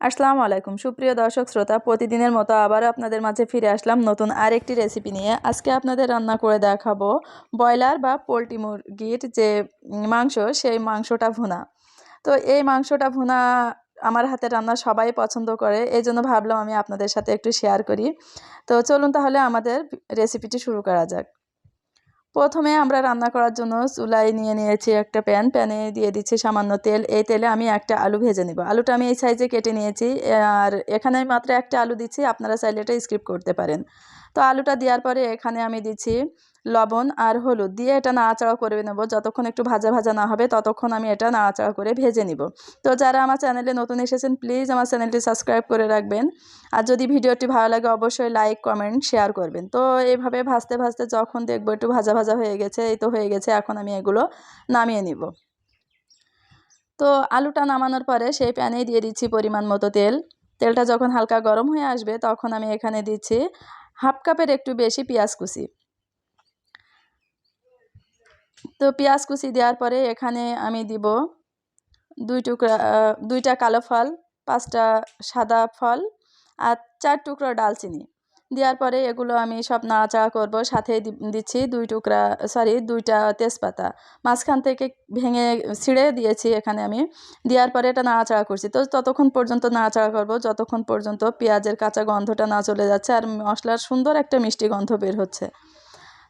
আসসালামু আলাইকুম সুপ্রিয় দর্শক শ্রোতা, প্রতিদিনের মতো আবারও আপনাদের মাঝে ফিরে আসলাম নতুন আরেকটি রেসিপি নিয়ে। আজকে আপনাদের রান্না করে দেখাবো ব্রয়লার বা পোলট্রি মুরগির যে মাংস, সেই মাংসটা ভুনা। তো এই মাংসটা ভুনা আমার হাতে রান্না সবাই পছন্দ করে, এই জন্য ভাবলাম আমি আপনাদের সাথে একটু শেয়ার করি। তো চলুন তাহলে আমাদের রেসিপিটি শুরু করা যাক। প্রথমে আমরা রান্না করার জন্য চুলায় নিয়ে নিয়েছি একটা প্যানে দিয়ে দিচ্ছি সামান্য তেল। এই তেলে আমি একটা আলু ভেজে নিব। আলুটা আমি এই সাইজে কেটে নিয়েছি, আর এখানে আমি মাত্র একটা আলু দিচ্ছি, আপনারা চাইলে এটা স্কিপ করতে পারেন। তো আলুটা দেওয়ার পরে এখানে আমি দিচ্ছি লবণ আর হলুদ দিয়ে এটা নাড়াচাড়া করে নেব। যতক্ষণ একটু ভাজা ভাজা না হবে ততক্ষণ আমি এটা নাড়াচাড়া করে ভেজে নিব। তো যারা আমার চ্যানেলে নতুন এসেছেন প্লিজ আমার চ্যানেলটি সাবস্ক্রাইব করে রাখবেন, আর যদি ভিডিওটি ভালো লাগে অবশ্যই লাইক কমেন্ট শেয়ার করবেন। তো এইভাবে ভাজতে ভাজতে যখন দেখবো একটু ভাজা ভাজা হয়ে গেছে, এই তো হয়ে গেছে, এখন আমি এগুলো নামিয়ে নিব। তো আলুটা নামানোর পরে সেই প্যানেই দিয়ে দিচ্ছি পরিমাণ মতো তেল। তেলটা যখন হালকা গরম হয়ে আসবে তখন আমি এখানে দিচ্ছি হাফ কাপের একটু বেশি পেঁয়াজ কুচি। তো পেঁয়াজ কুচি দেওয়ার পরে এখানে আমি দিব দুইটা কালো ফল, 5টা সাদা ফল, আর 4 টুকরো ডালচিনি। দেওয়ার পরে এগুলো আমি সব নাড়াচাড়া করব। সাথে দিচ্ছি 2টা তেজপাতা, মাঝখান থেকে ভেঙে ছিঁড়ে দিয়েছি এখানে আমি। দেওয়ার পরে এটা নাড়াচাড়া করছি। তো ততক্ষণ পর্যন্ত নাড়াচাড়া করব যতক্ষণ পর্যন্ত পেঁয়াজের কাঁচা গন্ধটা না চলে যাচ্ছে আর মশলার সুন্দর একটা মিষ্টি গন্ধ বের হচ্ছে।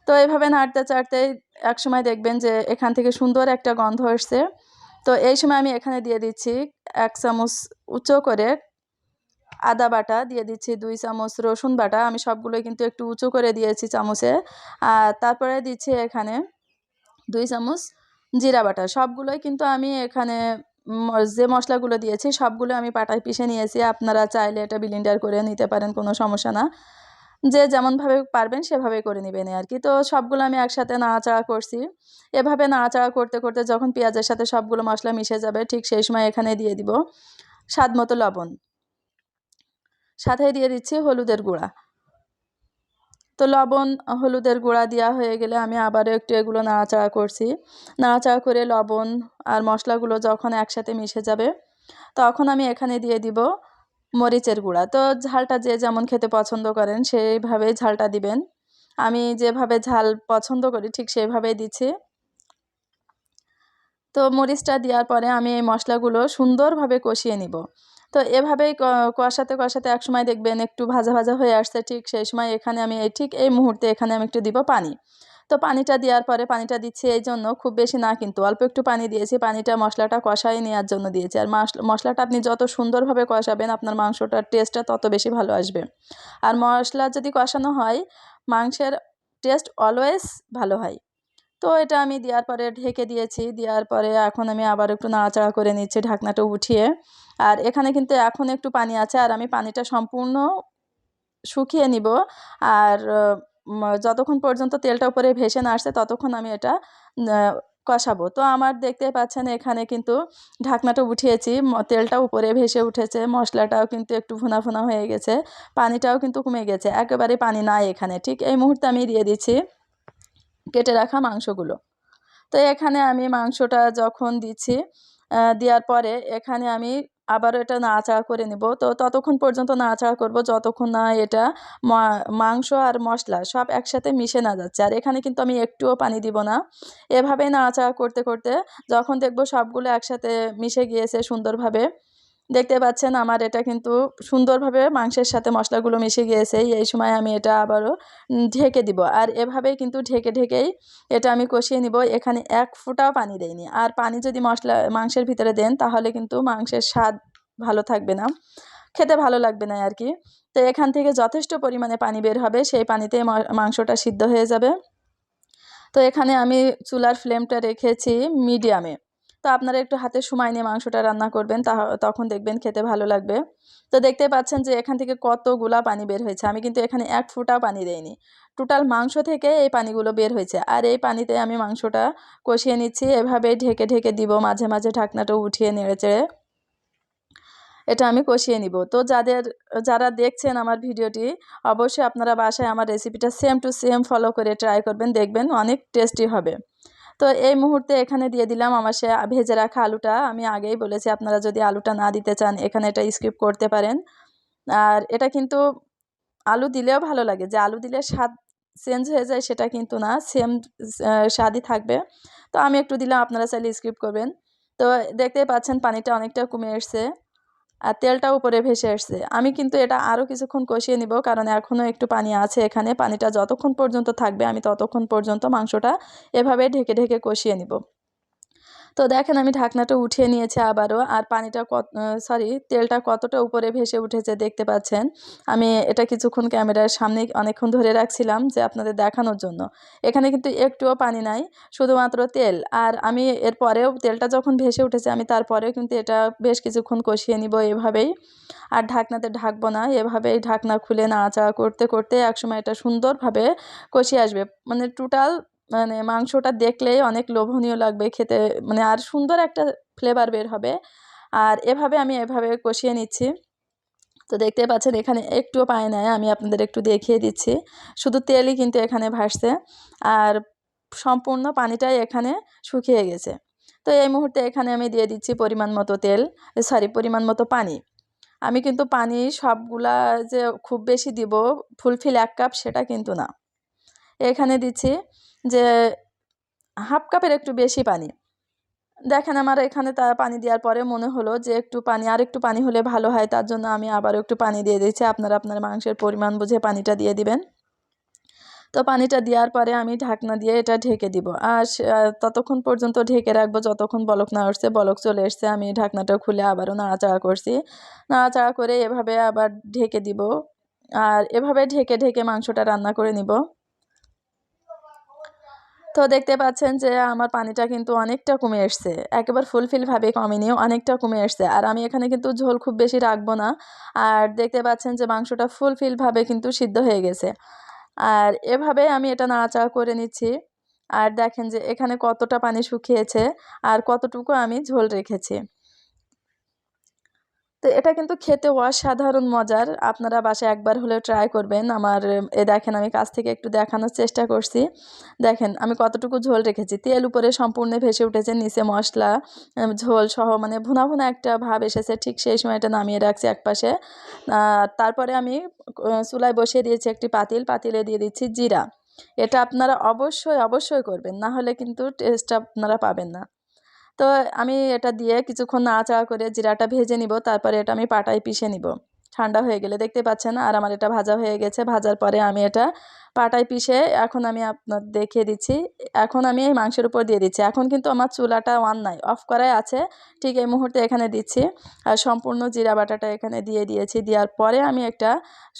তো এইভাবে নাড়তে চাড়তে একসময় দেখবেন যে এখান থেকে সুন্দর একটা গন্ধ আসছে। তো এই সময় আমি এখানে দিয়ে দিচ্ছি 1 চামচ উঁচু করে আদা বাটা, দিয়ে দিচ্ছি 2 চামচ রসুন বাটা। আমি সবগুলোই কিন্তু একটু উঁচু করে দিয়েছি চামচে। আর তারপরে দিচ্ছি এখানে 2 চামচ জিরা বাটা। সবগুলোই কিন্তু আমি এখানে যে মশলাগুলো দিয়েছি সবগুলো আমি পাটায় পিষে নিয়েছি। আপনারা চাইলে এটা ব্লেন্ডার করে নিতে পারেন, কোনো সমস্যা না। যে যেমনভাবে পারবেন সেভাবে করে নেবেন আর কি। তো সবগুলো আমি একসাথে নাড়াচাড়া করছি। এভাবে নাড়াচাড়া করতে করতে যখন পেঁয়াজের সাথে সবগুলো মশলা মিশে যাবে ঠিক সেই সময় এখানে দিয়ে দিব স্বাদ মতো লবণ, সাথে দিয়ে দিচ্ছি হলুদের গুঁড়া। তো লবণ হলুদের গুঁড়া দেওয়া হয়ে গেলে আমি আবারও একটু এগুলো নাড়াচাড়া করছি। নাড়াচাড়া করে লবণ আর মশলাগুলো যখন একসাথে মিশে যাবে তখন আমি এখানে দিয়ে দিব মরিচের গুঁড়া। তো ঝালটা যে যেমন খেতে পছন্দ করেন সেইভাবেই ঝালটা দিবেন। আমি যেভাবে ঝাল পছন্দ করি ঠিক সেইভাবেই দিচ্ছি। তো মরিচটা দেওয়ার পরে আমি এই মশলাগুলো সুন্দরভাবে কষিয়ে নিব। তো এভাবেই কষাতে কষাতে একসময় দেখবেন একটু ভাজা ভাজা হয়ে আসছে, ঠিক সেই সময় এখানে আমি ঠিক এই মুহূর্তে এখানে আমি একটু দিব পানি। তো পানিটা দেওয়ার পরে, পানিটা দিচ্ছি এই জন্য খুব বেশি না কিন্তু অল্প একটু পানি দিয়েছি। পানিটা মশলাটা কষাই নেওয়ার জন্য দিয়েছি। আর মশলাটা আপনি যত সুন্দরভাবে কষাবেন আপনার মাংসটার টেস্টটা তত বেশি ভালো আসবে। আর মশলা যদি কষানো হয় মাংসের টেস্ট অলওয়েজ ভালো হয়। তো এটা আমি দেওয়ার পরে ঢেকে দিয়েছি। দেওয়ার পরে এখন আমি আবার একটু নাড়াচাড়া করে নিচ্ছি ঢাকনাটা উঠিয়ে। আর এখানে কিন্তু এখন একটু পানি আছে, আর আমি পানিটা সম্পূর্ণ শুকিয়ে নিব। আর যতক্ষণ পর্যন্ত তেলটা উপরে ভেসে না আসছে ততক্ষণ আমি এটা কষাবো। তো আমার দেখতে পাচ্ছেন এখানে কিন্তু ঢাকনাটা উঠিয়েছি, তেলটা উপরে ভেসে উঠেছে, মশলাটাও কিন্তু একটু ভুনা ভুনা হয়ে গেছে, পানিটাও কিন্তু কমে গেছে, একেবারে পানি নাই এখানে। ঠিক এই মুহূর্তে আমি দিয়ে দিচ্ছি কেটে রাখা মাংসগুলো। তো এখানে আমি মাংসটা যখন দিচ্ছি দেওয়ার পরে এখানে আমি আবারও এটা নাড়াচাড়া করে নেব। তো ততক্ষণ পর্যন্ত নাড়াচাড়া করব যতক্ষণ না এটা মাংস আর মশলা সব একসাথে মিশে না যাচ্ছে। আর এখানে কিন্তু আমি একটুও পানি দিব না। এভাবেই নাড়াচাড়া করতে করতে যখন দেখব সবগুলো একসাথে মিশে গিয়েছে সুন্দরভাবে, দেখতে পাচ্ছেন আমার এটা কিন্তু সুন্দরভাবে মাংসের সাথে মশলাগুলো মিশে গিয়েছে, এই সময় আমি এটা আবারও ঢেকে দিব। আর এভাবেই কিন্তু ঢেকে ঢেকেই এটা আমি কষিয়ে নিব। এখানে 1 ফোঁটাও পানি দেইনি। আর পানি যদি মাংসের ভিতরে দেন তাহলে কিন্তু মাংসের স্বাদ ভালো থাকবে না, খেতে ভালো লাগবে না আর কি। তো এখান থেকে যথেষ্ট পরিমাণে পানি বের হবে, সেই পানিতেই মাংসটা সিদ্ধ হয়ে যাবে। তো এখানে আমি চুলার ফ্লেমটা রেখেছি মিডিয়ামে। তো আপনারা একটু হাতে সময় নিয়ে মাংসটা রান্না করবেন, তখন দেখবেন খেতে ভালো লাগবে। তো দেখতে পাচ্ছেন যে এখান থেকে কতগুলা পানি বের হয়েছে, আমি কিন্তু এখানে 1 ফোঁটাও পানি দেইনি। টোটাল মাংস থেকে এই পানিগুলো বের হয়েছে। আর এই পানিতে আমি মাংসটা কষিয়ে নিচ্ছি। এভাবেই ঢেকে ঢেকে দিব, মাঝে মাঝে ঢাকনাটা উঠিয়ে নেড়েচেড়ে এটা আমি কষিয়ে নিব। তো যারা দেখছেন আমার ভিডিওটি অবশ্যই আপনারা বাসায় আমার রেসিপিটা সেম টু সেম ফলো করে ট্রাই করবেন, দেখবেন অনেক টেস্টি হবে। তো এই মুহূর্তে এখানে দিয়ে দিলাম আমার সে ভেজে রাখা আলুটা। আমি আগেই বলেছি আপনারা যদি আলুটা না দিতে চান এখানে এটা স্কিপ করতে পারেন। আর এটা কিন্তু আলু দিলেও ভালো লাগে, যে আলু দিলে স্বাদ চেঞ্জ হয়ে যায় সেটা কিন্তু না, সেম স্বাদই থাকবে। তো আমি একটু দিলাম, আপনারা চাইলে স্কিপ করবেন। তো দেখতেই পাচ্ছেন পানিটা অনেকটা কমে এসছে আর তেলটা উপরে ভেসে আসছে। আমি কিন্তু এটা আরও কিছুক্ষণ কষিয়ে নিব, কারণ এখনও একটু পানি আছে এখানে। পানিটা যতক্ষণ পর্যন্ত থাকবে আমি ততক্ষণ পর্যন্ত মাংসটা এভাবে ঢেকে ঢেকে কষিয়ে নিব। তো দেখেন আমি ঢাকনাটা উঠিয়ে নিয়েছি আবারও, আর পানিটা তেলটা কতটা উপরে ভেসে উঠেছে দেখতে পাচ্ছেন। আমি এটা কিছুক্ষণ ক্যামেরার সামনে অনেকক্ষণ ধরে রাখছিলাম যে আপনাদের দেখানোর জন্য। এখানে কিন্তু একটুও পানি নাই, শুধুমাত্র তেল। আর আমি এরপরেও তেলটা যখন ভেসে উঠেছে আমি তারপরেও কিন্তু এটা বেশ কিছুক্ষণ কষিয়ে নিব এভাবেই। আর ঢাকনাতে ঢাকবো না, এভাবেই ঢাকনা খুলে নাড়াচাড়া করতে করতে একসময় এটা সুন্দরভাবে কষিয়ে আসবে। মানে টোটাল মাংসটা দেখলেই অনেক লোভনীয় লাগবে খেতে, আর সুন্দর একটা ফ্লেভার বের হবে। আর আমি এভাবে কষিয়ে নিচ্ছি। তো দেখতে পাচ্ছেন এখানে একটুও পানি নাই, আমি আপনাদের একটু দেখিয়ে দিচ্ছি। শুধু তেলই কিন্তু এখানে ভাসছে, আর সম্পূর্ণ পানিটাই এখানে শুকিয়ে গেছে। তো এই মুহূর্তে এখানে আমি দিয়ে দিচ্ছি পরিমাণ মতো পানি। আমি কিন্তু পানি সবগুলা যে খুব বেশি দিব, ফুলফিল 1 কাপ সেটা কিন্তু না। এখানে দিচ্ছি যে হাফ কাপের একটু বেশি পানি। দেখেন আমার এখানে পানি দেওয়ার পরে মনে হলো যে আর একটু পানি হলে ভালো হয়, তার জন্য আমি আবারও একটু পানি দিয়ে দিচ্ছি। আপনারা আপনার মাংসের পরিমাণ বুঝে পানিটা দিয়ে দিবেন। তো পানিটা দেওয়ার পরে আমি ঢাকনা দিয়ে এটা ঢেকে দিব, আর ততক্ষণ পর্যন্ত ঢেকে রাখবো যতক্ষণ বলক না আসছে। বলক চলে এসছে, আমি ঢাকনাটা খুলে আবারও নাড়াচাড়া করছি। নাড়াচাড়া করে এভাবে আবার ঢেকে দিব, আর এভাবে ঢেকে ঢেকে মাংসটা রান্না করে নিব। তো দেখতে পাচ্ছেন যে আমার পানিটা কিন্তু অনেকটা কমে এসছে, একেবারে ফুলফিলভাবে কমেনি, অনেকটা কমে এসছে। আর আমি এখানে কিন্তু ঝোল খুব বেশি রাখবো না। আর দেখতে পাচ্ছেন যে মাংসটা ফুলফিলভাবে কিন্তু সিদ্ধ হয়ে গেছে। আর এভাবে আমি এটা নাড়াচাড়া করে নিচ্ছি। আর দেখেন যে এখানে কতটা পানি শুকিয়েছে আর কতটুকু আমি ঝোল রেখেছি। তো এটা কিন্তু খেতে অসাধারণ মজার, আপনারা বাসায় একবার হলেও ট্রাই করবেন। দেখেন আমি কাছ থেকে একটু দেখানোর চেষ্টা করছি। দেখেন আমি কতটুকু ঝোল রেখেছি, তেল উপরে সম্পূর্ণ ভেসে উঠেছে, নিচে মশলা ঝোল সহ ভুনা ভুনা একটা ভাব এসেছে। ঠিক সেই সময় এটা নামিয়ে রাখছি একপাশে। তারপরে আমি চুলায় বসিয়ে দিয়েছি একটি পাতিলে দিয়ে দিচ্ছি জিরা। এটা আপনারা অবশ্যই করবেন, না হলে কিন্তু টেস্ট আপনারা পাবেন না। তো আমি এটা দিয়ে কিছুক্ষণ নাড়াচাড়া করে জিরাটা ভেজে নিব, তারপরে এটা আমি পাটায় পিষে নিব ঠান্ডা হয়ে গেলে। দেখতে পাচ্ছেন আর আমার এটা ভাজা হয়ে গেছে। ভাজার পরে আমি এটা পাটায় পিষে এখন আমি আপনার দেখিয়ে দিচ্ছি। এখন আমি এই মাংসের উপর দিয়ে দিচ্ছি। এখন কিন্তু আমার চুলাটা অন নাই, অফ করাই আছে। ঠিক এই মুহূর্তে এখানে দিচ্ছি, আর সম্পূর্ণ জিরা বাটাটা এখানে দিয়ে দিয়েছি। দেওয়ার পরে আমি একটা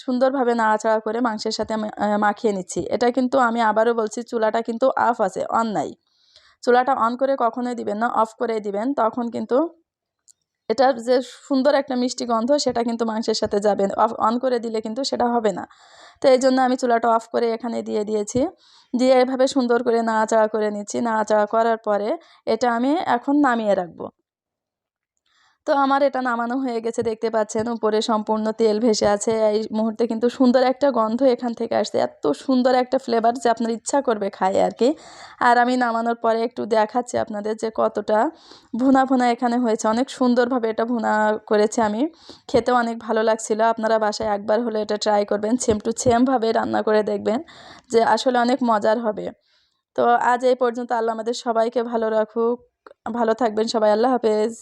সুন্দরভাবে নাড়াচাড়া করে মাংসের সাথে আমি মাখিয়ে নিচ্ছি। এটা কিন্তু আমি আবারও বলছি, চুলাটা কিন্তু অফ আছে, অন নাই। চুলাটা অন করে কখনোই দিবেন না, অফ করে দিবেন। তখন কিন্তু এটার যে সুন্দর একটা মিষ্টি গন্ধ সেটা কিন্তু মাংসের সাথে যাবে, অন করে দিলে কিন্তু সেটা হবে না। তো এই জন্য আমি চুলাটা অফ করে এখানে দিয়ে দিয়েছি। দিয়ে এভাবে সুন্দর করে নাড়াচাড়া করে নিচ্ছি। নাড়াচাড়া করার পরে এটা আমি এখন নামিয়ে রাখবো। তো আমার এটা নামানো হয়ে গেছে, দেখতে পাচ্ছেন উপরে সম্পূর্ণ তেল ভেসে আছে। এই মুহূর্তে কিন্তু সুন্দর একটা গন্ধ এখান থেকে আসছে, এত সুন্দর একটা ফ্লেভার যে আপনার ইচ্ছা করবে খায় আর কি। আর আমি নামানোর পরে একটু দেখাচ্ছি আপনাদের যে কতটা ভুনা ভুনা এখানে হয়েছে। অনেক সুন্দরভাবে এটা ভুনা করেছে আমি, খেতেও অনেক ভালো লাগছিল। আপনারা বাসায় একবার হলে এটা ট্রাই করবেন, সেম টু সেমভাবে রান্না করে দেখবেন যে আসলে অনেক মজার হবে। তো আজ এই পর্যন্ত। আল্লাহ আমাদের সবাইকে ভালো রাখুক, ভালো থাকবেন সবাই, আল্লাহ হাফেজ।